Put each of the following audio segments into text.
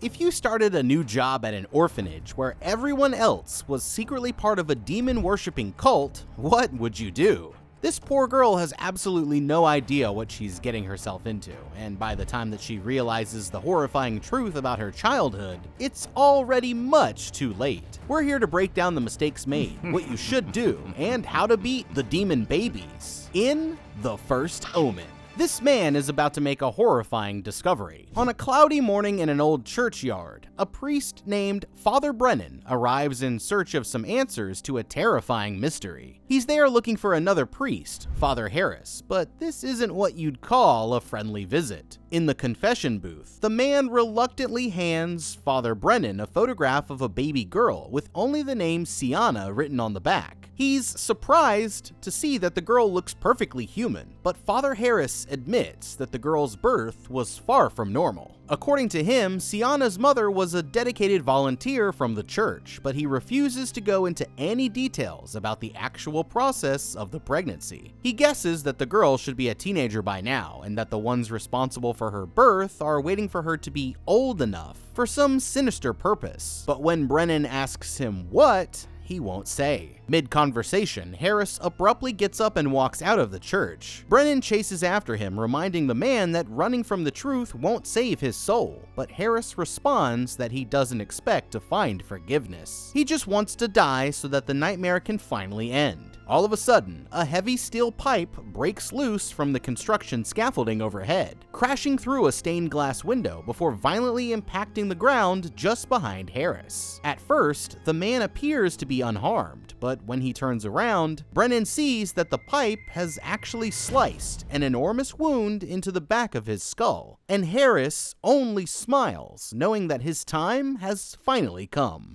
If you started a new job at an orphanage where everyone else was secretly part of a demon-worshipping cult, what would you do? This poor girl has absolutely no idea what she's getting herself into, and by the time that she realizes the horrifying truth about her childhood, it's already much too late. We're here to break down the mistakes made, what you should do, and how to beat the demon babies in The First Omen. This man is about to make a horrifying discovery. On a cloudy morning in an old churchyard, a priest named Father Brennan arrives in search of some answers to a terrifying mystery. He's there looking for another priest, Father Harris, but this isn't what you'd call a friendly visit. In the confession booth, the man reluctantly hands Father Brennan a photograph of a baby girl with only the name Sienna written on the back. He's surprised to see that the girl looks perfectly human, but Father Harris admits that the girl's birth was far from normal. According to him, Sienna's mother was a dedicated volunteer from the church, but he refuses to go into any details about the actual process of the pregnancy. He guesses that the girl should be a teenager by now, and that the ones responsible for her birth are waiting for her to be old enough for some sinister purpose. But when Brennan asks him what, he won't say. Mid-conversation, Harris abruptly gets up and walks out of the church. Brennan chases after him, reminding the man that running from the truth won't save his soul, but Harris responds that he doesn't expect to find forgiveness. He just wants to die so that the nightmare can finally end. All of a sudden, a heavy steel pipe breaks loose from the construction scaffolding overhead, crashing through a stained glass window before violently impacting the ground just behind Harris. At first, the man appears to be unharmed, but when he turns around, Brennan sees that the pipe has actually sliced an enormous wound into the back of his skull, and Harris only smiles, knowing that his time has finally come.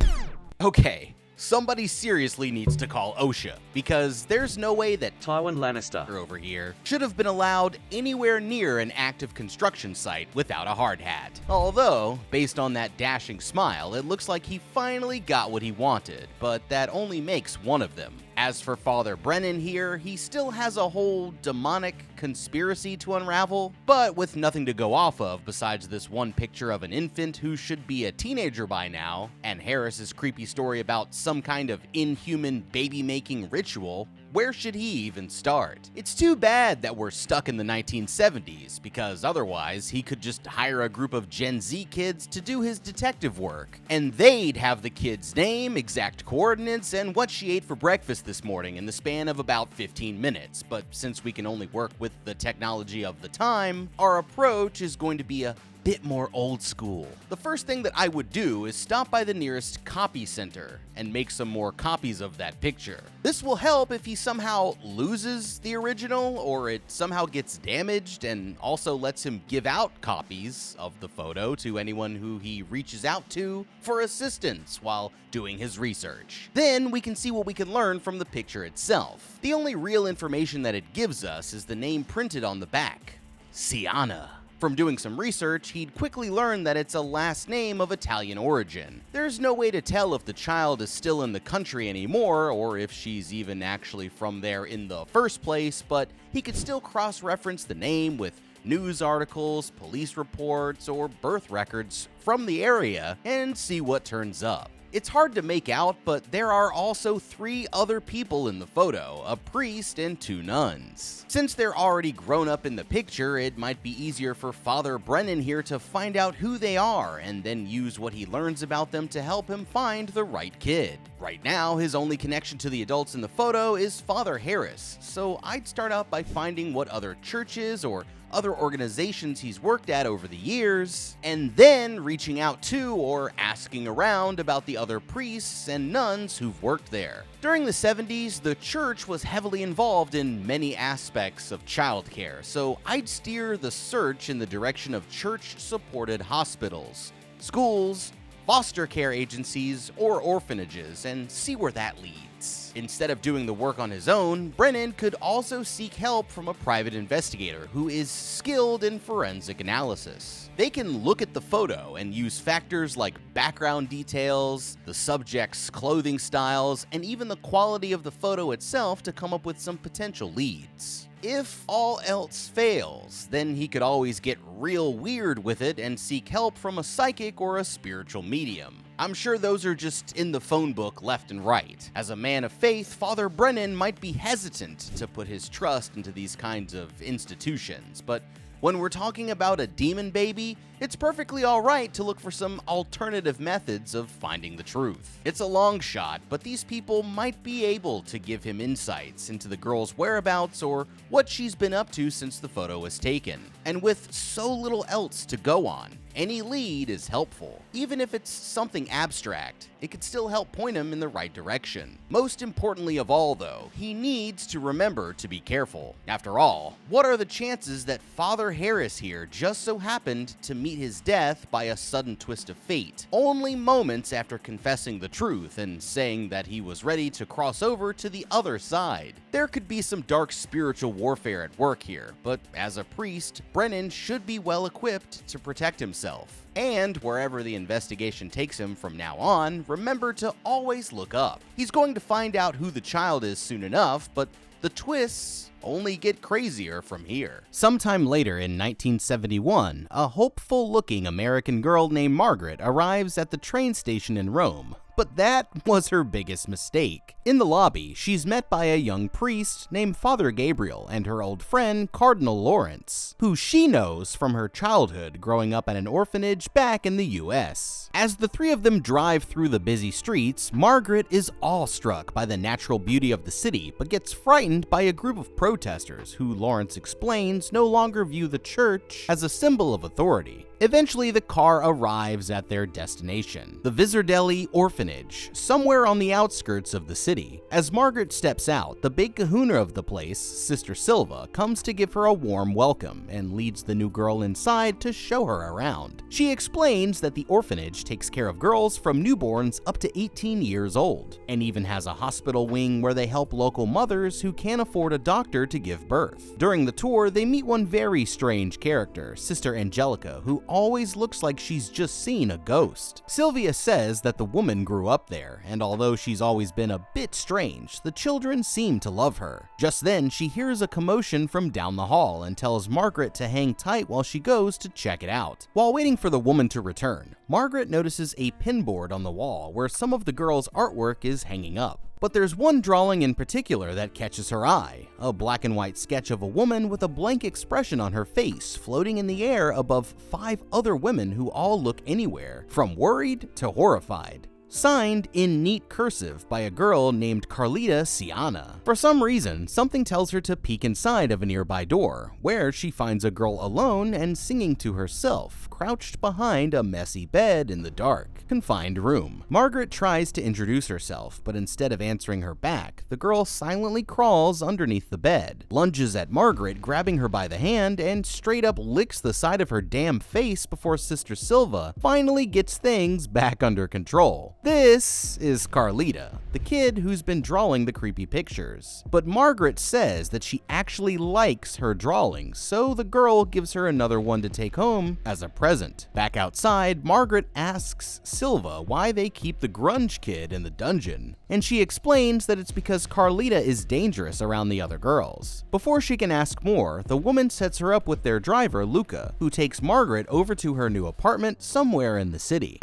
Okay. Somebody seriously needs to call OSHA, because there's no way that Tywin Lannister over here should have been allowed anywhere near an active construction site without a hard hat. Although, based on that dashing smile, it looks like he finally got what he wanted, but that only makes one of them. As for Father Brennan here, he still has a whole demonic conspiracy to unravel, but with nothing to go off of besides this one picture of an infant who should be a teenager by now, and Harris's creepy story about some kind of inhuman baby-making ritual. Where should he even start? It's too bad that we're stuck in the 1970s, because otherwise he could just hire a group of Gen Z kids to do his detective work, and they'd have the kid's name, exact coordinates, and what she ate for breakfast this morning in the span of about 15 minutes. But since we can only work with the technology of the time, our approach is going to be a bit more old school. The first thing that I would do is stop by the nearest copy center and make some more copies of that picture. This will help if he somehow loses the original or it somehow gets damaged, and also lets him give out copies of the photo to anyone who he reaches out to for assistance while doing his research. Then we can see what we can learn from the picture itself. The only real information that it gives us is the name printed on the back, Sienna. From doing some research, he'd quickly learn that it's a last name of Italian origin. There's no way to tell if the child is still in the country anymore, or if she's even actually from there in the first place, but he could still cross-reference the name with news articles, police reports, or birth records from the area and see what turns up. It's hard to make out, but there are also 3 other people in the photo, a priest and 2 nuns. Since they're already grown up in the picture, it might be easier for Father Brennan here to find out who they are and then use what he learns about them to help him find the right kid. Right now, his only connection to the adults in the photo is Father Harris, so I'd start out by finding what other churches or other organizations he's worked at over the years, and then reaching out to or asking around about the other priests and nuns who've worked there. During the 70s, the church was heavily involved in many aspects of childcare, so I'd steer the search in the direction of church-supported hospitals, schools, foster care agencies, or orphanages, and see where that leads. Instead of doing the work on his own, Brennan could also seek help from a private investigator who is skilled in forensic analysis. They can look at the photo and use factors like background details, the subject's clothing styles, and even the quality of the photo itself to come up with some potential leads. If all else fails, then he could always get real weird with it and seek help from a psychic or a spiritual medium. I'm sure those are just in the phone book left and right. As a man of faith, Father Brennan might be hesitant to put his trust into these kinds of institutions, but when we're talking about a demon baby, it's perfectly alright to look for some alternative methods of finding the truth. It's a long shot, but these people might be able to give him insights into the girl's whereabouts or what she's been up to since the photo was taken. And with so little else to go on, any lead is helpful. Even if it's something abstract, it could still help point him in the right direction. Most importantly of all though, he needs to remember to be careful. After all, what are the chances that Father Harris here just so happened to meet his death by a sudden twist of fate, only moments after confessing the truth and saying that he was ready to cross over to the other side? There could be some dark spiritual warfare at work here, but as a priest, Brennan should be well equipped to protect himself. And wherever the investigation takes him from now on, remember to always look up. He's going to find out who the child is soon enough, but the twists only get crazier from here. Sometime later in 1971, a hopeful-looking American girl named Margaret arrives at the train station in Rome. But that was her biggest mistake. In the lobby, she's met by a young priest named Father Gabriel and her old friend Cardinal Lawrence, who she knows from her childhood growing up at an orphanage back in the US. As the three of them drive through the busy streets, Margaret is awestruck by the natural beauty of the city, but gets frightened by a group of protesters who Lawrence explains no longer view the church as a symbol of authority. Eventually, the car arrives at their destination, the Vizardelli orphanage, somewhere on the outskirts of the city. As Margaret steps out, the big kahuna of the place, Sister Silva, comes to give her a warm welcome and leads the new girl inside to show her around. She explains that the orphanage takes care of girls from newborns up to 18 years old, and even has a hospital wing where they help local mothers who can't afford a doctor to give birth. During the tour, they meet one very strange character, Sister Angelica, who always looks like she's just seen a ghost. Sylvia says that the woman grew up there, and although she's always been a bit strange, the children seem to love her. Just then, she hears a commotion from down the hall and tells Margaret to hang tight while she goes to check it out. While waiting for the woman to return, Margaret notices a pinboard on the wall where some of the girls' artwork is hanging up. But there's one drawing in particular that catches her eye, a black and white sketch of a woman with a blank expression on her face floating in the air above 5 other women who all look anywhere from worried to horrified. Signed in neat cursive by a girl named Carlita Siana. For some reason, something tells her to peek inside of a nearby door, where she finds a girl alone and singing to herself, crouched behind a messy bed in the dark, confined room. Margaret tries to introduce herself, but instead of answering her back, the girl silently crawls underneath the bed, lunges at Margaret, grabbing her by the hand, and straight up licks the side of her damn face before Sister Silva finally gets things back under control. This is Carlita, the kid who's been drawing the creepy pictures. But Margaret says that she actually likes her drawings, so the girl gives her another one to take home as a present. Back outside, Margaret asks Silva why they keep the grunge kid in the dungeon, and she explains that it's because Carlita is dangerous around the other girls. Before she can ask more, the woman sets her up with their driver, Luca, who takes Margaret over to her new apartment somewhere in the city.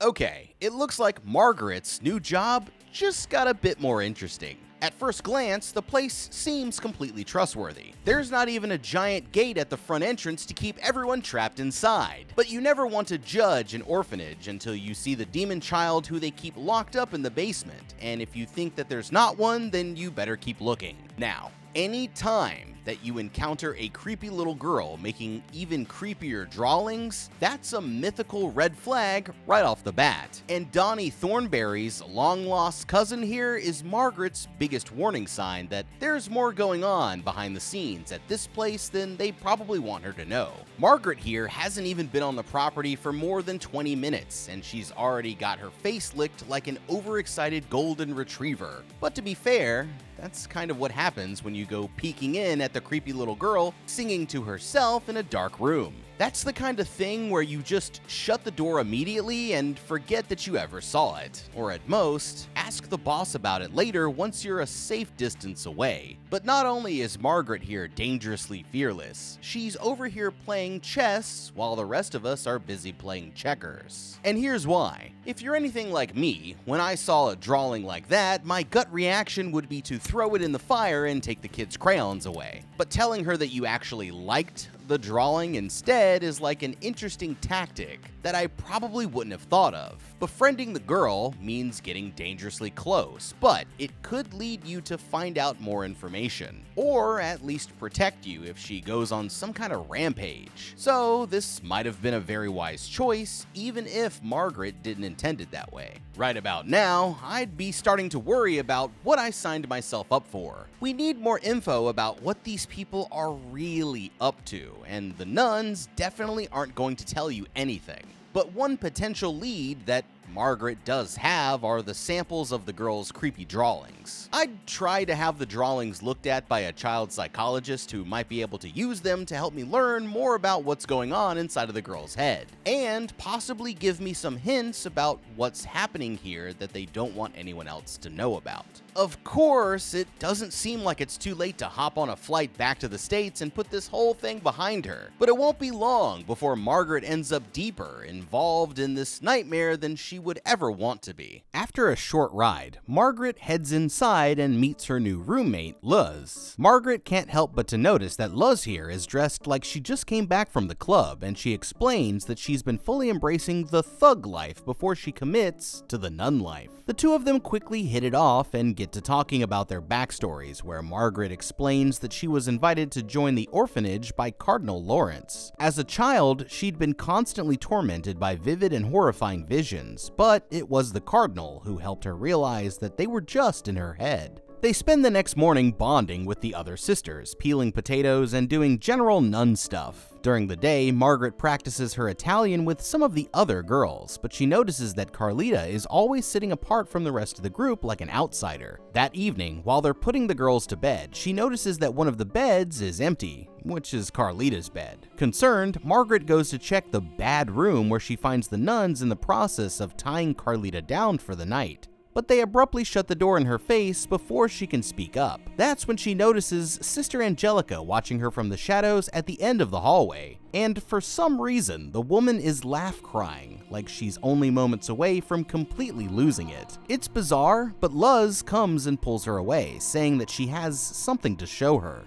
Okay, it looks like Margaret's new job just got a bit more interesting. At first glance, the place seems completely trustworthy. There's not even a giant gate at the front entrance to keep everyone trapped inside. But you never want to judge an orphanage until you see the demon child who they keep locked up in the basement, and if you think that there's not one, then you better keep looking. Now, any time that you encounter a creepy little girl making even creepier drawings, that's a mythical red flag right off the bat. And Donnie Thornberry's long-lost cousin here is Margaret's biggest warning sign that there's more going on behind the scenes at this place than they probably want her to know. Margaret here hasn't even been on the property for more than 20 minutes, and she's already got her face licked like an overexcited golden retriever. But to be fair, that's kind of what happens when you go peeking in at the creepy little girl singing to herself in a dark room. That's the kind of thing where you just shut the door immediately and forget that you ever saw it. Or at most, ask the boss about it later once you're a safe distance away. But not only is Margaret here dangerously fearless, she's over here playing chess while the rest of us are busy playing checkers. And here's why. If you're anything like me, when I saw a drawing like that, my gut reaction would be to throw it in the fire and take the kid's crayons away. But telling her that you actually liked the drawing instead is like an interesting tactic that I probably wouldn't have thought of. Befriending the girl means getting dangerously close, but it could lead you to find out more information, or at least protect you if she goes on some kind of rampage. So this might have been a very wise choice, even if Margaret didn't intend it that way. Right about now, I'd be starting to worry about what I signed myself up for. We need more info about what these people are really up to, and the nuns definitely aren't going to tell you anything. But one potential lead that Margaret does have are the samples of the girl's creepy drawings. I'd try to have the drawings looked at by a child psychologist who might be able to use them to help me learn more about what's going on inside of the girl's head, and possibly give me some hints about what's happening here that they don't want anyone else to know about. Of course, it doesn't seem like it's too late to hop on a flight back to the States and put this whole thing behind her, but it won't be long before Margaret ends up deeper involved in this nightmare than she would ever want to be. After a short ride, Margaret heads inside and meets her new roommate, Luz. Margaret can't help but to notice that Luz here is dressed like she just came back from the club, and she explains that she's been fully embracing the thug life before she commits to the nun life. The two of them quickly hit it off and get to talking about their backstories, where Margaret explains that she was invited to join the orphanage by Cardinal Lawrence. As a child, she'd been constantly tormented by vivid and horrifying visions, but it was the Cardinal who helped her realize that they were just in her head. They spend the next morning bonding with the other sisters, peeling potatoes and doing general nun stuff. During the day, Margaret practices her Italian with some of the other girls, but she notices that Carlita is always sitting apart from the rest of the group like an outsider. That evening, while they're putting the girls to bed, she notices that one of the beds is empty, which is Carlita's bed. Concerned, Margaret goes to check the bad room where she finds the nuns in the process of tying Carlita down for the night. But they abruptly shut the door in her face before she can speak up. That's when she notices Sister Angelica watching her from the shadows at the end of the hallway. And for some reason, the woman is laugh-crying, like she's only moments away from completely losing it. It's bizarre, but Luz comes and pulls her away, saying that she has something to show her.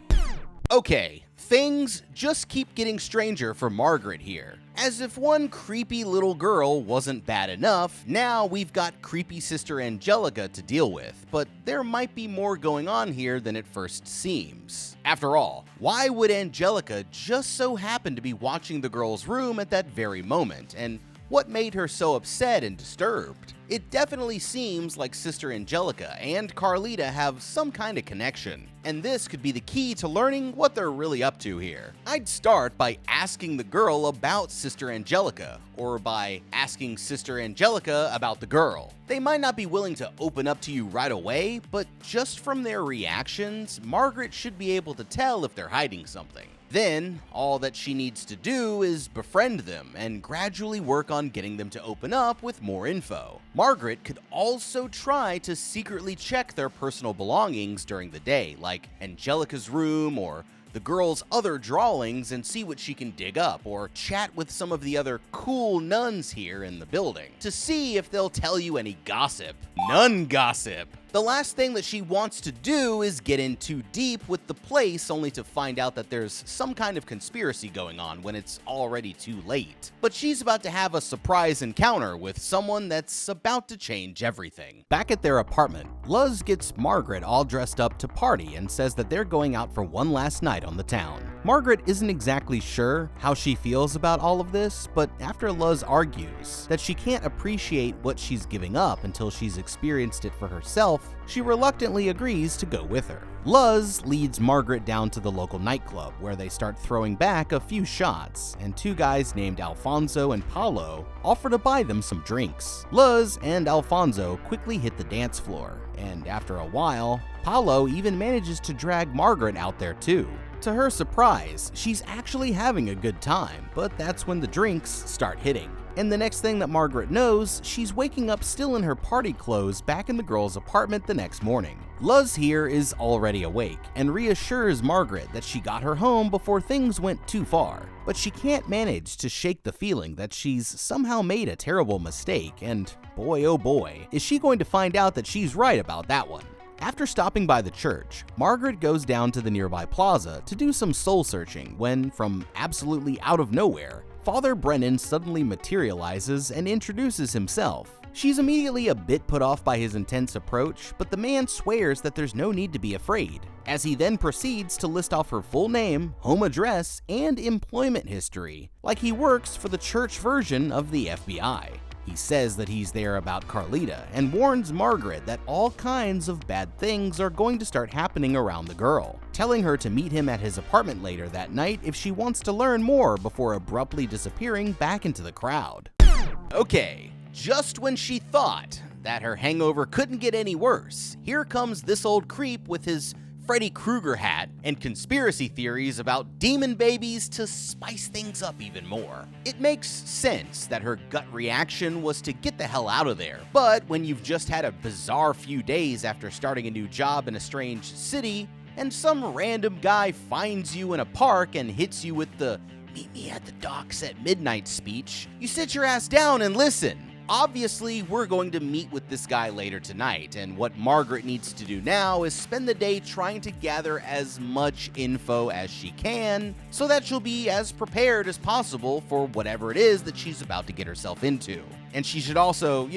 Okay, things just keep getting stranger for Margaret here. As if one creepy little girl wasn't bad enough, now we've got creepy Sister Angelica to deal with, but there might be more going on here than it first seems. After all, why would Angelica just so happen to be watching the girl's room at that very moment, and what made her so upset and disturbed? It definitely seems like Sister Angelica and Carlita have some kind of connection, and this could be the key to learning what they're really up to here. I'd start by asking the girl about Sister Angelica, or by asking Sister Angelica about the girl. They might not be willing to open up to you right away, but just from their reactions, Margaret should be able to tell if they're hiding something. Then, all that she needs to do is befriend them and gradually work on getting them to open up with more info. Margaret could also try to secretly check their personal belongings during the day, like Angelica's room or the girl's other drawings, and see what she can dig up, or chat with some of the other cool nuns here in the building to see if they'll tell you any gossip. Nun gossip! The last thing that she wants to do is get in too deep with the place only to find out that there's some kind of conspiracy going on when it's already too late. But she's about to have a surprise encounter with someone that's about to change everything. Back at their apartment, Luz gets Margaret all dressed up to party and says that they're going out for one last night on the town. Margaret isn't exactly sure how she feels about all of this, but after Luz argues that she can't appreciate what she's giving up until she's experienced it for herself, she reluctantly agrees to go with her. Luz leads Margaret down to the local nightclub, where they start throwing back a few shots, and two guys named Alfonso and Paulo offer to buy them some drinks. Luz and Alfonso quickly hit the dance floor, and after a while, Paulo even manages to drag Margaret out there too. To her surprise, she's actually having a good time, but that's when the drinks start hitting. And the next thing that Margaret knows, she's waking up still in her party clothes back in the girl's apartment the next morning. Luz here is already awake and reassures Margaret that she got her home before things went too far. But she can't manage to shake the feeling that she's somehow made a terrible mistake, and boy oh boy, is she going to find out that she's right about that one. After stopping by the church, Margaret goes down to the nearby plaza to do some soul searching when, from absolutely out of nowhere, Father Brennan suddenly materializes and introduces himself. She's immediately a bit put off by his intense approach, but the man swears that there's no need to be afraid, as he then proceeds to list off her full name, home address, and employment history, like he works for the church version of the FBI. He says that he's there about Carlita and warns Margaret that all kinds of bad things are going to start happening around the girl, telling her to meet him at his apartment later that night if she wants to learn more before abruptly disappearing back into the crowd. Okay, just when she thought that her hangover couldn't get any worse, here comes this old creep with his Freddy Krueger hat and conspiracy theories about demon babies to spice things up even more. It makes sense that her gut reaction was to get the hell out of there, but when you've just had a bizarre few days after starting a new job in a strange city, and some random guy finds you in a park and hits you with the "meet me at the docks at midnight" speech, you sit your ass down and listen. Obviously, we're going to meet with this guy later tonight, and what Margaret needs to do now is spend the day trying to gather as much info as she can so that she'll be as prepared as possible for whatever it is that she's about to get herself into. And she should also,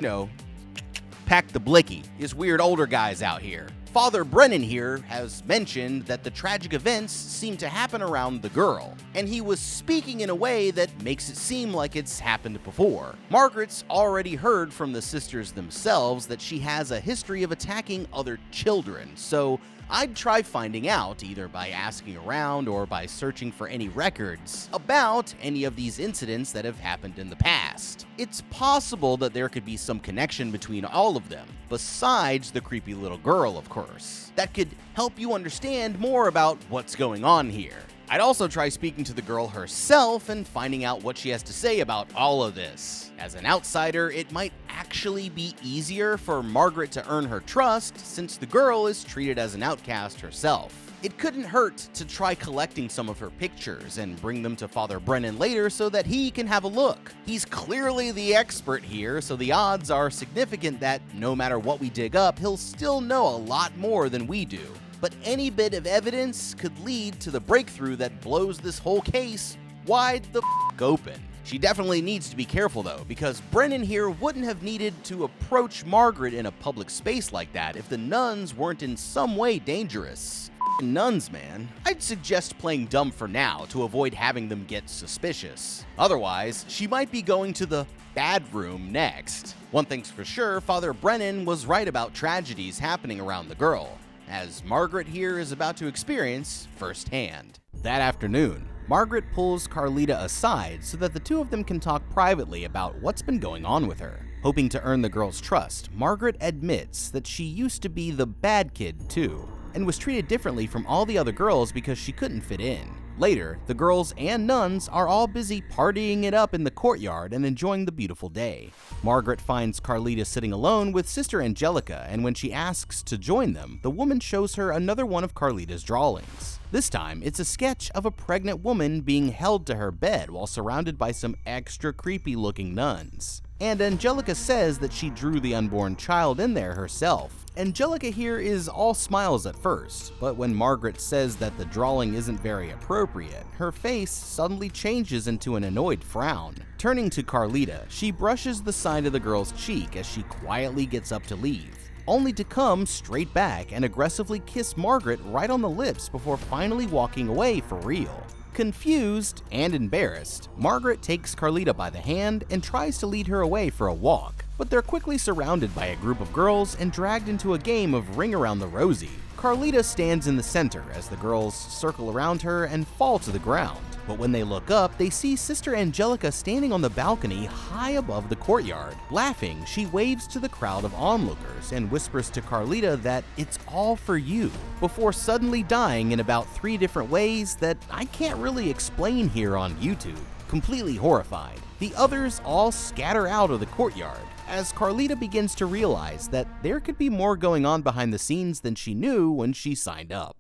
pack the blicky. These weird older guys out here. Father Brennan here has mentioned that the tragic events seem to happen around the girl, and he was speaking in a way that makes it seem like it's happened before. Margaret's already heard from the sisters themselves that she has a history of attacking other children, so I'd try finding out, either by asking around or by searching for any records, about any of these incidents that have happened in the past. It's possible that there could be some connection between all of them, besides the creepy little girl, of course, that could help you understand more about what's going on here. I'd also try speaking to the girl herself and finding out what she has to say about all of this. As an outsider, it might actually be easier for Margaret to earn her trust since the girl is treated as an outcast herself. It couldn't hurt to try collecting some of her pictures and bring them to Father Brennan later so that he can have a look. He's clearly the expert here, so the odds are significant that no matter what we dig up, he'll still know a lot more than we do. But any bit of evidence could lead to the breakthrough that blows this whole case wide the f*** open. She definitely needs to be careful though, because Brennan here wouldn't have needed to approach Margaret in a public space like that if the nuns weren't in some way dangerous. F***ing nuns, man. I'd suggest playing dumb for now to avoid having them get suspicious. Otherwise, she might be going to the bad room next. One thing's for sure, Father Brennan was right about tragedies happening around the girl, as Margaret here is about to experience firsthand. That afternoon, Margaret pulls Carlita aside so that the two of them can talk privately about what's been going on with her. Hoping to earn the girl's trust, Margaret admits that she used to be the bad kid too, and was treated differently from all the other girls because she couldn't fit in. Later, the girls and nuns are all busy partying it up in the courtyard and enjoying the beautiful day. Margaret finds Carlita sitting alone with Sister Angelica, and when she asks to join them, the woman shows her another one of Carlita's drawings. This time, it's a sketch of a pregnant woman being held to her bed while surrounded by some extra creepy-looking nuns. And Angelica says that she drew the unborn child in there herself. Angelica here is all smiles at first, but when Margaret says that the drawing isn't very appropriate, her face suddenly changes into an annoyed frown. Turning to Carlita, she brushes the side of the girl's cheek as she quietly gets up to leave, only to come straight back and aggressively kiss Margaret right on the lips before finally walking away for real. Confused and embarrassed, Margaret takes Carlita by the hand and tries to lead her away for a walk, but they're quickly surrounded by a group of girls and dragged into a game of Ring Around the Rosie. Carlita stands in the center as the girls circle around her and fall to the ground. But when they look up, they see Sister Angelica standing on the balcony high above the courtyard. Laughing, she waves to the crowd of onlookers and whispers to Carlita that it's all for you, before suddenly dying in about 3 different ways that I can't really explain here on YouTube. Completely horrified, the others all scatter out of the courtyard as Carlita begins to realize that there could be more going on behind the scenes than she knew when she signed up.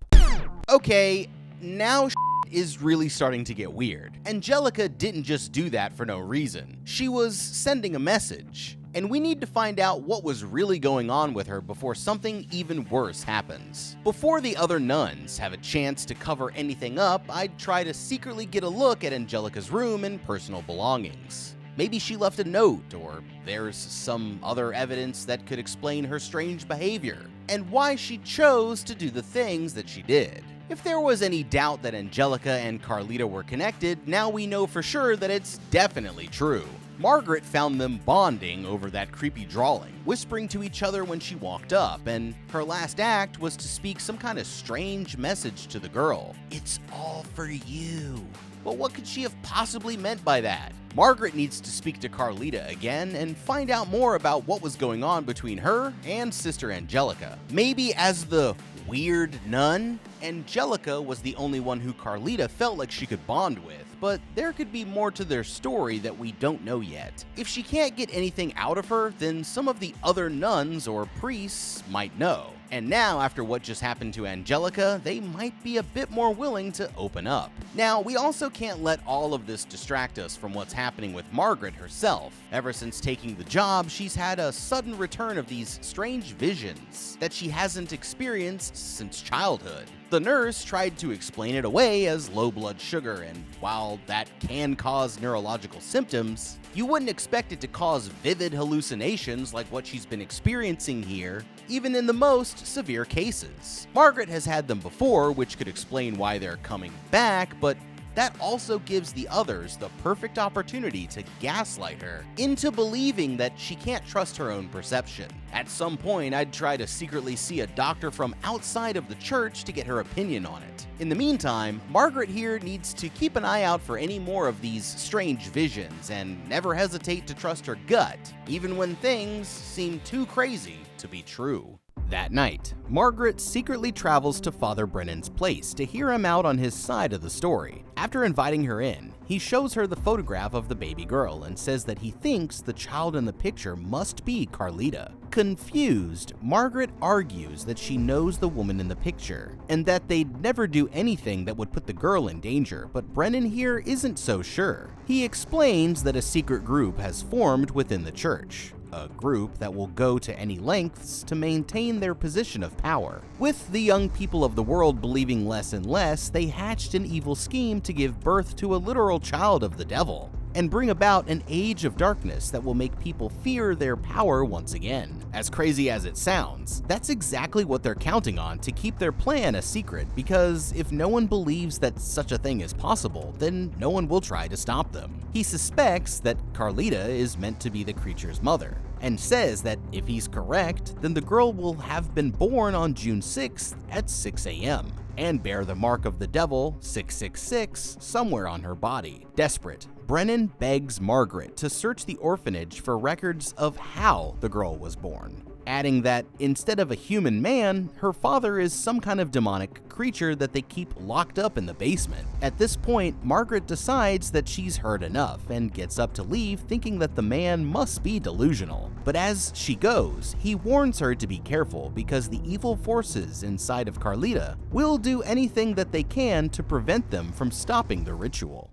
Okay, now is really starting to get weird. Angelica didn't just do that for no reason. She was sending a message, and we need to find out what was really going on with her before something even worse happens. Before the other nuns have a chance to cover anything up, I'd try to secretly get a look at Angelica's room and personal belongings. Maybe she left a note, or there's some other evidence that could explain her strange behavior, and why she chose to do the things that she did. If there was any doubt that Angelica and Carlita were connected, now we know for sure that it's definitely true. Margaret found them bonding over that creepy drawing, whispering to each other when she walked up, and her last act was to speak some kind of strange message to the girl. It's all for you. But what could she have possibly meant by that? Margaret needs to speak to Carlita again and find out more about what was going on between her and Sister Angelica. Maybe as the weird nun, Angelica was the only one who Carlita felt like she could bond with, but there could be more to their story that we don't know yet. If she can't get anything out of her, then some of the other nuns or priests might know. And now, after what just happened to Angelica, they might be a bit more willing to open up. Now, we also can't let all of this distract us from what's happening with Margaret herself. Ever since taking the job, she's had a sudden return of these strange visions that she hasn't experienced since childhood. The nurse tried to explain it away as low blood sugar, and while that can cause neurological symptoms, you wouldn't expect it to cause vivid hallucinations like what she's been experiencing here, even in the most severe cases. Margaret has had them before, which could explain why they're coming back, but that also gives the others the perfect opportunity to gaslight her into believing that she can't trust her own perception. At some point, I'd try to secretly see a doctor from outside of the church to get her opinion on it. In the meantime, Margaret here needs to keep an eye out for any more of these strange visions and never hesitate to trust her gut, even when things seem too crazy to be true. That night, Margaret secretly travels to Father Brennan's place to hear him out on his side of the story. After inviting her in, he shows her the photograph of the baby girl and says that he thinks the child in the picture must be Carlita. Confused, Margaret argues that she knows the woman in the picture and that they'd never do anything that would put the girl in danger, but Brennan here isn't so sure. He explains that a secret group has formed within the church. A group that will go to any lengths to maintain their position of power. With the young people of the world believing less and less, they hatched an evil scheme to give birth to a literal child of the devil and bring about an age of darkness that will make people fear their power once again. As crazy as it sounds, that's exactly what they're counting on to keep their plan a secret, because if no one believes that such a thing is possible, then no one will try to stop them. He suspects that Carlita is meant to be the creature's mother, and says that if he's correct, then the girl will have been born on June 6th at 6 a.m. and bear the mark of the devil, 666, somewhere on her body. Desperate, Brennan begs Margaret to search the orphanage for records of how the girl was born, adding that instead of a human man, her father is some kind of demonic creature that they keep locked up in the basement. At this point, Margaret decides that she's heard enough and gets up to leave, thinking that the man must be delusional. But as she goes, he warns her to be careful because the evil forces inside of Carlita will do anything that they can to prevent them from stopping the ritual.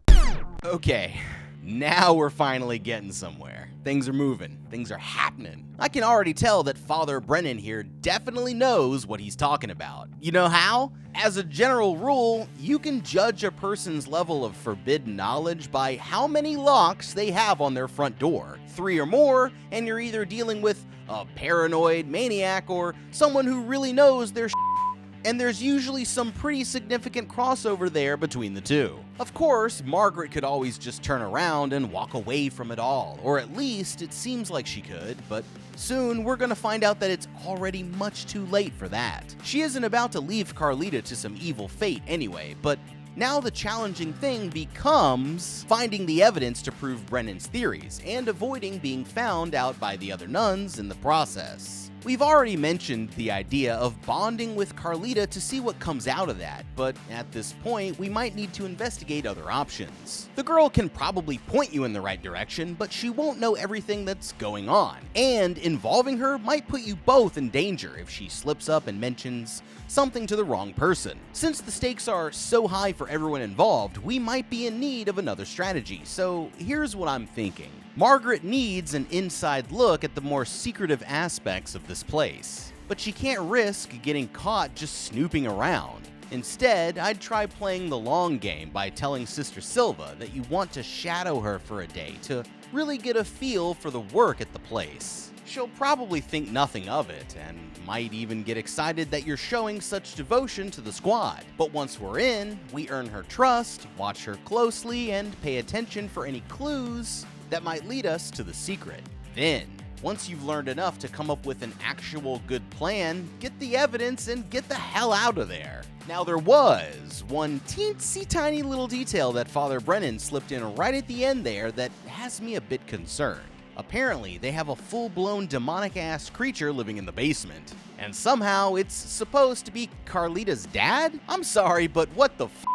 Okay, now we're finally getting somewhere. Things are moving. Things are happening. I can already tell that Father Brennan here definitely knows what he's talking about. You know how? As a general rule, you can judge a person's level of forbidden knowledge by how many locks they have on their front door. 3 or more, and you're either dealing with a paranoid maniac or someone who really knows their shit. And there's usually some pretty significant crossover there between the two. Of course, Margaret could always just turn around and walk away from it all, or at least it seems like she could, but soon we're gonna find out that it's already much too late for that. She isn't about to leave Carlita to some evil fate anyway, but Now the challenging thing becomes finding the evidence to prove Brennan's theories and avoiding being found out by the other nuns in the process. We've already mentioned the idea of bonding with Carlita to see what comes out of that, but at this point, we might need to investigate other options. The girl can probably point you in the right direction, but she won't know everything that's going on, and involving her might put you both in danger if she slips up and mentions something to the wrong person. Since the stakes are so high for everyone involved, we might be in need of another strategy, so here's what I'm thinking. Margaret needs an inside look at the more secretive aspects of this place, but she can't risk getting caught just snooping around. Instead, I'd try playing the long game by telling Sister Silva that you want to shadow her for a day to really get a feel for the work at the place. She'll probably think nothing of it, and might even get excited that you're showing such devotion to the squad. But once we're in, we earn her trust, watch her closely, and pay attention for any clues that might lead us to the secret. Then, once you've learned enough to come up with an actual good plan, get the evidence and get the hell out of there. Now there was one teensy tiny little detail that Father Brennan slipped in right at the end there that has me a bit concerned. Apparently, they have a full-blown demonic-ass creature living in the basement. And somehow, it's supposed to be Carlita's dad? I'm sorry, but what the f***?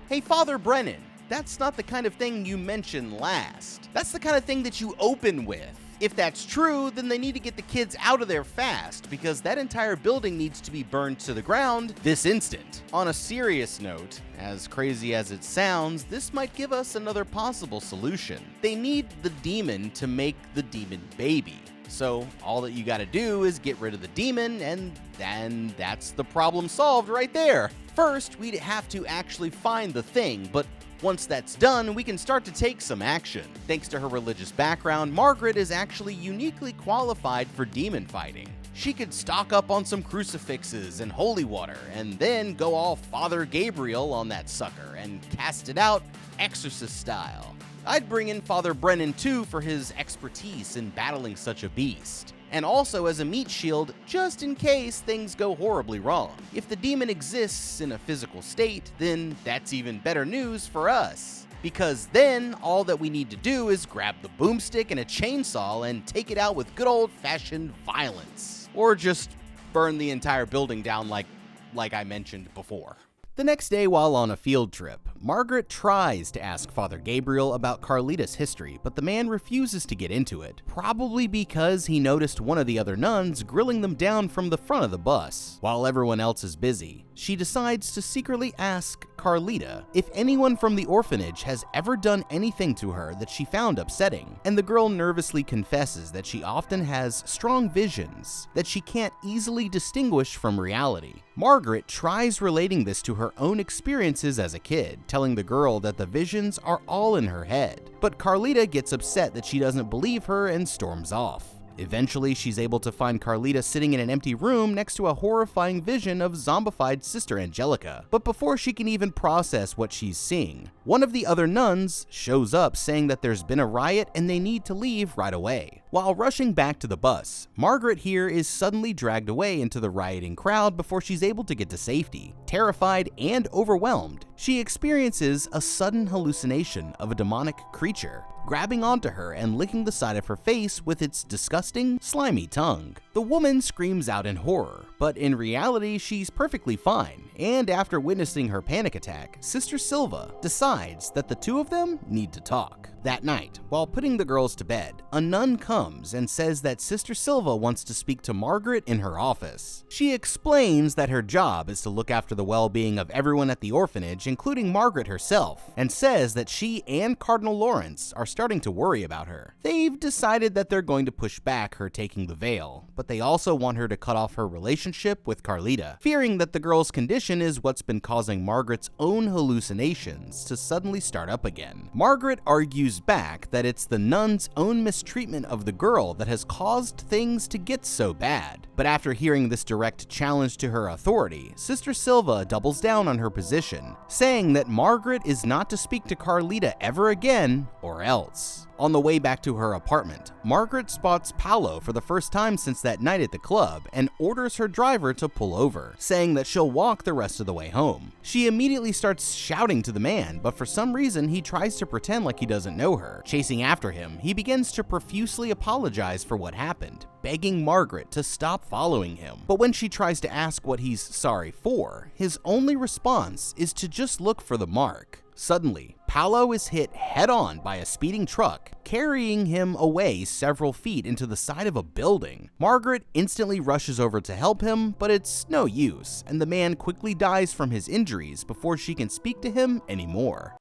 Hey, Father Brennan, that's not the kind of thing you mentioned last. That's the kind of thing that you open with. If that's true, then they need to get the kids out of there fast, because that entire building needs to be burned to the ground this instant. On a serious note, as crazy as it sounds, this might give us another possible solution. They need the demon to make the demon baby. So all that you gotta do is get rid of the demon, and then that's the problem solved right there. First, we'd have to actually find the thing, but once that's done, we can start to take some action. Thanks to her religious background, Margaret is actually uniquely qualified for demon fighting. She could stock up on some crucifixes and holy water, and then go all Father Gabriel on that sucker and cast it out exorcist style. I'd bring in Father Brennan too for his expertise in battling such a beast, and also as a meat shield just in case things go horribly wrong. If the demon exists in a physical state, then that's even better news for us, because then all that we need to do is grab the boomstick and a chainsaw and take it out with good old-fashioned violence, or just burn the entire building down like I mentioned before. The next day, while on a field trip, Margaret tries to ask Father Gabriel about Carlita's history, but the man refuses to get into it, probably because he noticed one of the other nuns grilling them down from the front of the bus. While everyone else is busy, she decides to secretly ask Carlita if anyone from the orphanage has ever done anything to her that she found upsetting, and the girl nervously confesses that she often has strong visions that she can't easily distinguish from reality. Margaret tries relating this to her own experiences as a kid, telling the girl that the visions are all in her head, but Carlita gets upset that she doesn't believe her and storms off. Eventually, she's able to find Carlita sitting in an empty room next to a horrifying vision of zombified Sister Angelica. But before she can even process what she's seeing, one of the other nuns shows up saying that there's been a riot and they need to leave right away. While rushing back to the bus, Margaret here is suddenly dragged away into the rioting crowd before she's able to get to safety. Terrified and overwhelmed, she experiences a sudden hallucination of a demonic creature, grabbing onto her and licking the side of her face with its disgusting, slimy tongue. The woman screams out in horror, but in reality she's perfectly fine, and after witnessing her panic attack, Sister Silva decides that the two of them need to talk. That night, while putting the girls to bed, a nun comes and says that Sister Silva wants to speak to Margaret in her office. She explains that her job is to look after the well-being of everyone at the orphanage, including Margaret herself, and says that she and Cardinal Lawrence are starting to worry about her. They've decided that they're going to push back her taking the veil, but they also want her to cut off her relationship with Carlita, fearing that the girl's condition is what's been causing Margaret's own hallucinations to suddenly start up again. Margaret argues back that it's the nun's own mistreatment of the girl that has caused things to get so bad. But after hearing this direct challenge to her authority, Sister Silva doubles down on her position, saying that Margaret is not to speak to Carlita ever again, or else. On the way back to her apartment, Margaret spots Paolo for the first time since that night at the club and orders her driver to pull over, saying that she'll walk the rest of the way home. She immediately starts shouting to the man, but for some reason he tries to pretend like he doesn't know her. Chasing after him, he begins to profusely apologize for what happened, begging Margaret to stop following him. But when she tries to ask what he's sorry for, his only response is to just look for the mark. Suddenly, Paolo is hit head-on by a speeding truck, carrying him away several feet into the side of a building. Margaret instantly rushes over to help him, but it's no use, and the man quickly dies from his injuries before she can speak to him anymore.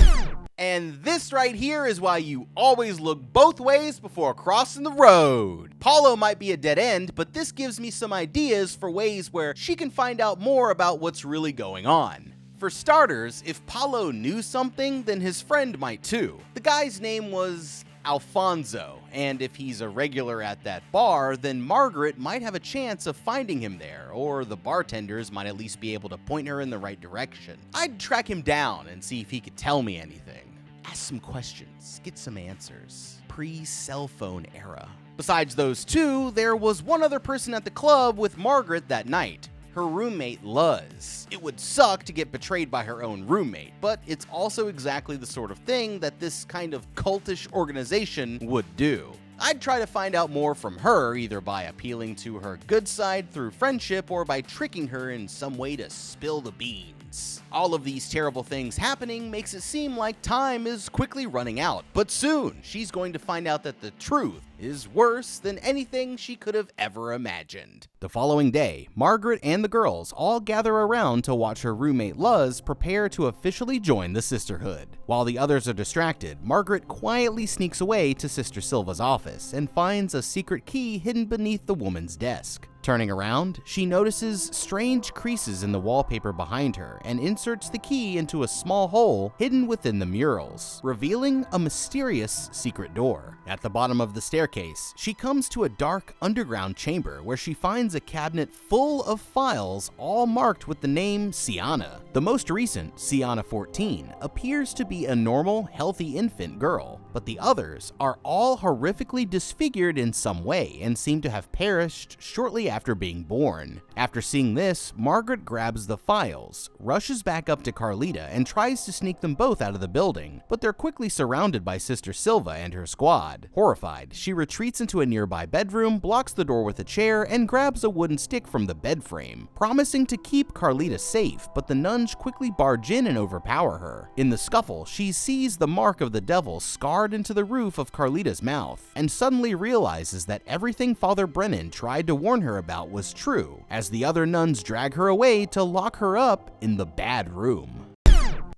And this right here is why you always look both ways before crossing the road. Paolo might be a dead end, but this gives me some ideas for ways where she can find out more about what's really going on. For starters, if Paolo knew something, then his friend might too. The guy's name was Alfonso, and if he's a regular at that bar, then Margaret might have a chance of finding him there, or the bartenders might at least be able to point her in the right direction. I'd track him down and see if he could tell me anything. Ask some questions, get some answers. Pre-cell phone era. Besides those two, there was one other person at the club with Margaret that night. Her roommate, Luz. It would suck to get betrayed by her own roommate, but it's also exactly the sort of thing that this kind of cultish organization would do. I'd try to find out more from her, either by appealing to her good side through friendship or by tricking her in some way to spill the beans. All of these terrible things happening makes it seem like time is quickly running out, but soon she's going to find out that the truth is worse than anything she could have ever imagined. The following day, Margaret and the girls all gather around to watch her roommate Luz prepare to officially join the sisterhood. While the others are distracted, Margaret quietly sneaks away to Sister Silva's office and finds a secret key hidden beneath the woman's desk. Turning around, she notices strange creases in the wallpaper behind her and inserts the key into a small hole hidden within the murals, revealing a mysterious secret door. At the bottom of the staircase, she comes to a dark underground chamber where she finds a cabinet full of files all marked with the name Sienna. The most recent, Sienna 14, appears to be a normal, healthy infant girl, but the others are all horrifically disfigured in some way and seem to have perished shortly after being born. After seeing this, Margaret grabs the files, rushes back up to Carlita, and tries to sneak them both out of the building, but they're quickly surrounded by Sister Silva and her squad. Horrified, she retreats into a nearby bedroom, blocks the door with a chair, and grabs a wooden stick from the bed frame, promising to keep Carlita safe, but the nuns quickly barge in and overpower her. In the scuffle, she sees the mark of the devil scarred into the roof of Carlita's mouth, and suddenly realizes that everything Father Brennan tried to warn her about was true, as the other nuns drag her away to lock her up in the bad room.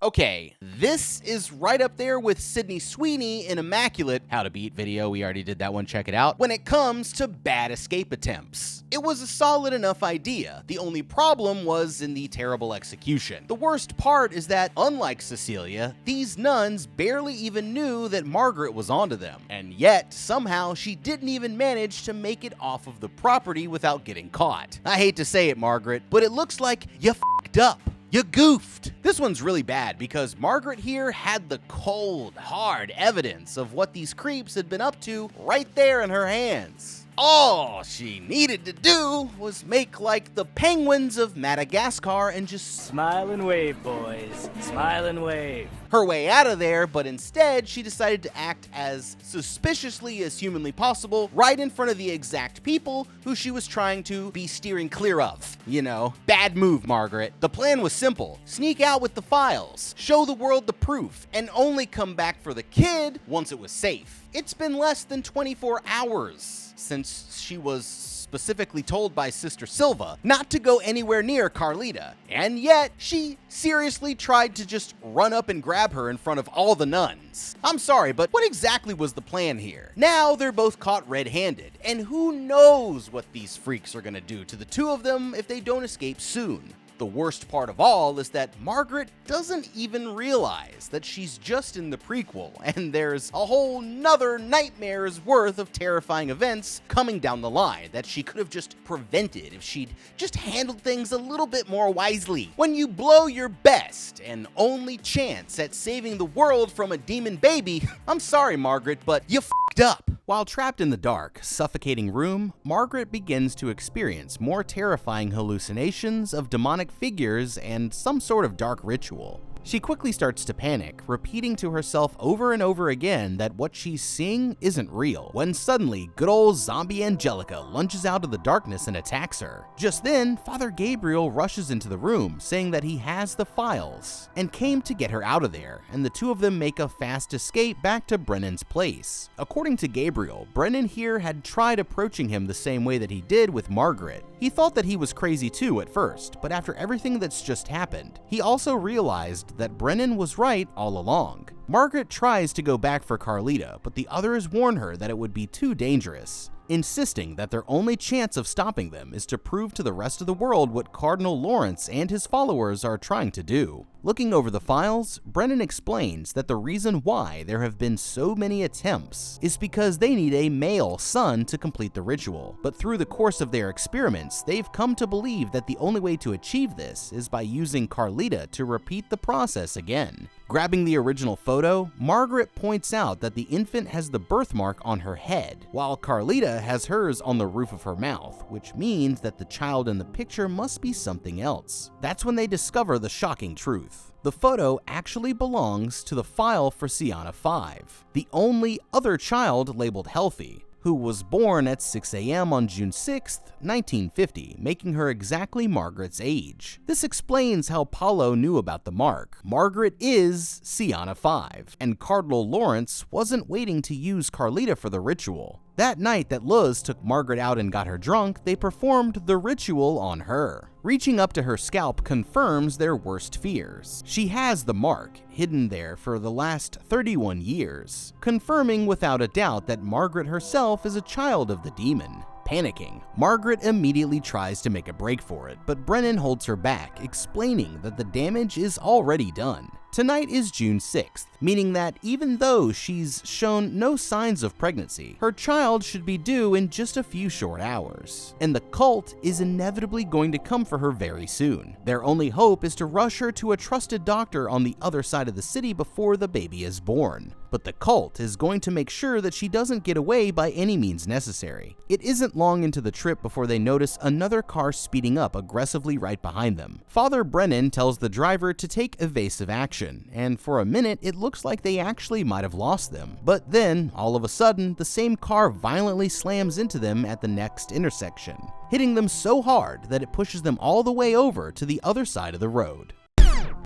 Okay, this is right up there with Sydney Sweeney in Immaculate, How to Beat video, we already did that one, check it out, when it comes to bad escape attempts. It was a solid enough idea, the only problem was in the terrible execution. The worst part is that, unlike Cecilia, these nuns barely even knew that Margaret was onto them, and yet, somehow, she didn't even manage to make it off of the property without getting caught. I hate to say it, Margaret, but it looks like you f***ed up. You goofed! This one's really bad because Margaret here had the cold, hard evidence of what these creeps had been up to right there in her hands. All she needed to do was make like the penguins of Madagascar and just smile and wave, boys. Smile and wave. Her way out of there, but instead she decided to act as suspiciously as humanly possible right in front of the exact people who she was trying to be steering clear of. You know, bad move, Margaret. The plan was simple. Sneak out with the files, show the world the proof, and only come back for the kid once it was safe. It's been less than 24 hours since she was specifically told by Sister Silva not to go anywhere near Carlita, and yet she seriously tried to just run up and grab her in front of all the nuns. I'm sorry, but what exactly was the plan here? Now they're both caught red-handed, and who knows what these freaks are gonna do to the two of them if they don't escape soon. The The worst part of all is that Margaret doesn't even realize that she's just in the prequel, and there's a whole nother nightmare's worth of terrifying events coming down the line that she could have just prevented if she'd just handled things a little bit more wisely. When you blow your best and only chance at saving the world from a demon baby, I'm sorry, Margaret, but you f***ed up. While trapped in the dark, suffocating room, Margaret begins to experience more terrifying hallucinations of demonic figures and some sort of dark ritual. She quickly starts to panic, repeating to herself over and over again that what she's seeing isn't real, when suddenly good old zombie Angelica lunges out of the darkness and attacks her. Just then, Father Gabriel rushes into the room, saying that he has the files, and came to get her out of there, and the two of them make a fast escape back to Brennan's place. According to Gabriel, Brennan here had tried approaching him the same way that he did with Margaret. He thought that he was crazy too at first, but after everything that's just happened, he also realized that Brennan was right all along. Margaret tries to go back for Carlita, but the others warn her that it would be too dangerous, insisting that their only chance of stopping them is to prove to the rest of the world what Cardinal Lawrence and his followers are trying to do. Looking over the files, Brennan explains that the reason why there have been so many attempts is because they need a male son to complete the ritual. But through the course of their experiments, they've come to believe that the only way to achieve this is by using Carlita to repeat the process again. Grabbing the original photo, Margaret points out that the infant has the birthmark on her head, while Carlita has hers on the roof of her mouth, which means that the child in the picture must be something else. That's when they discover the shocking truth. The photo actually belongs to the file for Sienna 5, the only other child labeled healthy, who was born at 6 a.m. on June 6, 1950, making her exactly Margaret's age. This explains how Paulo knew about the mark. Margaret is Sienna 5, and Cardinal Lawrence wasn't waiting to use Carlita for the ritual. That night that Luz took Margaret out and got her drunk, they performed the ritual on her. Reaching up to her scalp confirms their worst fears. She has the mark, hidden there for the last 31 years, confirming without a doubt that Margaret herself is a child of the demon. Panicking, Margaret immediately tries to make a break for it, but Brennan holds her back, explaining that the damage is already done. Tonight is June 6th, meaning that even though she's shown no signs of pregnancy, her child should be due in just a few short hours, and the cult is inevitably going to come for her very soon. Their only hope is to rush her to a trusted doctor on the other side of the city before the baby is born. But the cult is going to make sure that she doesn't get away by any means necessary. It isn't long into the trip before they notice another car speeding up aggressively right behind them. Father Brennan tells the driver to take evasive action, and for a minute it looks like they actually might have lost them. But then, all of a sudden, the same car violently slams into them at the next intersection, hitting them so hard that it pushes them all the way over to the other side of the road.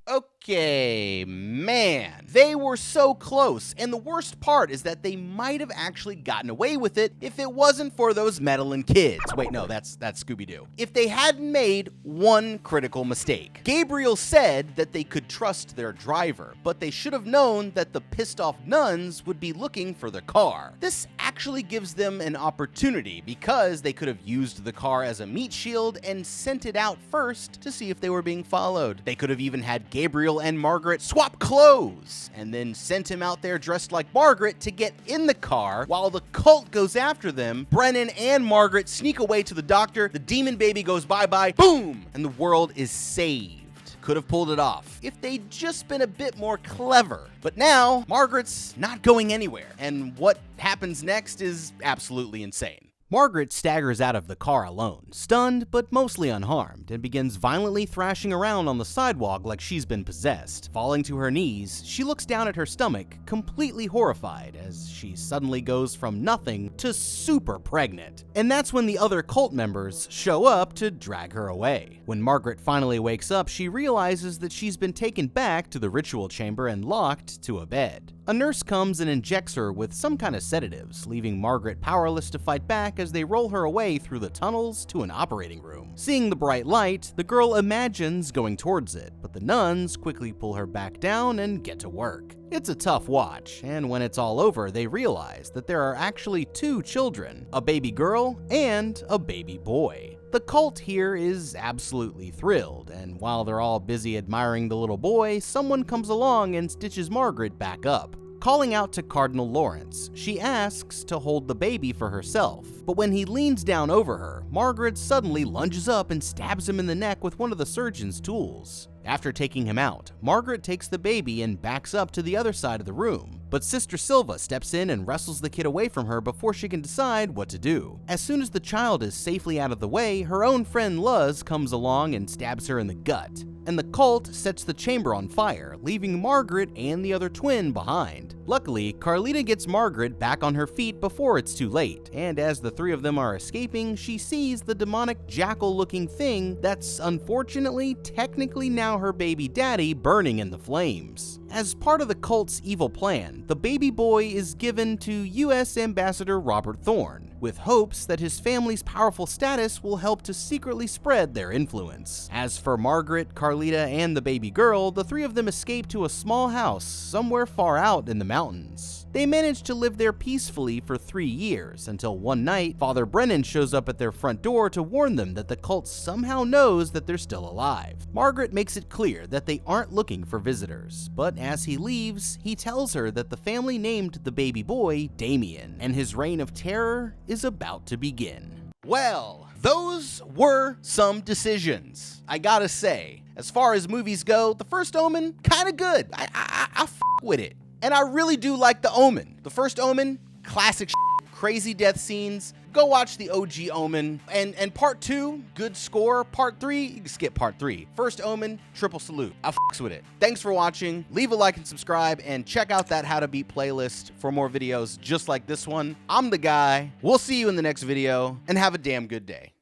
Okay, man, they were so close, and the worst part is that they might have actually gotten away with it if it wasn't for those meddling kids. Wait, no, that's Scooby-Doo. If they hadn't made one critical mistake. Gabriel said that they could trust their driver, but they should have known that the pissed off nuns would be looking for the car. This actually gives them an opportunity because they could have used the car as a meat shield and sent it out first to see if they were being followed. They could have even had Gabriel and Margaret swap clothes and then sent him out there dressed like Margaret to get in the car while the cult goes after them. Brennan and Margaret sneak away to the doctor, the demon baby goes bye-bye, boom, and the world is saved. Could have pulled it off if they'd just been a bit more clever. But now, Margaret's not going anywhere, and what happens next is absolutely insane. Margaret staggers out of the car alone, stunned but mostly unharmed, and begins violently thrashing around on the sidewalk like she's been possessed. Falling to her knees, she looks down at her stomach, completely horrified as she suddenly goes from nothing to super pregnant. And that's when the other cult members show up to drag her away. When Margaret finally wakes up, she realizes that she's been taken back to the ritual chamber and locked to a bed. A nurse comes and injects her with some kind of sedatives, leaving Margaret powerless to fight back as they roll her away through the tunnels to an operating room. Seeing the bright light, the girl imagines going towards it, but the nuns quickly pull her back down and get to work. It's a tough watch, and when it's all over, they realize that there are actually two children, a baby girl and a baby boy. The cult here is absolutely thrilled, and while they're all busy admiring the little boy, someone comes along and stitches Margaret back up. Calling out to Cardinal Lawrence, she asks to hold the baby for herself, but when he leans down over her, Margaret suddenly lunges up and stabs him in the neck with one of the surgeon's tools. After taking him out, Margaret takes the baby and backs up to the other side of the room, but Sister Silva steps in and wrestles the kid away from her before she can decide what to do. As soon as the child is safely out of the way, her own friend Luz comes along and stabs her in the gut, and the cult sets the chamber on fire, leaving Margaret and the other twin behind. Luckily, Carlita gets Margaret back on her feet before it's too late, and as the three of them are escaping, she sees the demonic jackal-looking thing that's unfortunately technically now her baby daddy burning in the flames. As part of the cult's evil plan, the baby boy is given to U.S. Ambassador Robert Thorne, with hopes that his family's powerful status will help to secretly spread their influence. As for Margaret, Carlita, and the baby girl, the three of them escape to a small house somewhere far out in the mountains. They manage to live there peacefully for 3 years, until one night, Father Brennan shows up at their front door to warn them that the cult somehow knows that they're still alive. Margaret makes it clear that they aren't looking for visitors, but as he leaves, he tells her that the family named the baby boy Damien, and his reign of terror is about to begin. Well, those were some decisions. I gotta say, as far as movies go, the first Omen, kinda good. I f with it. And I really do like the Omen. The first Omen, classic crazy death scenes. Go watch the OG Omen. And part 2, good score. Part 3, you can skip part 3. First Omen, triple salute. I f with it. Thanks for watching. Leave a like and subscribe, and check out that How to Beat playlist for more videos just like this one. I'm the guy. We'll see you in the next video, and have a damn good day.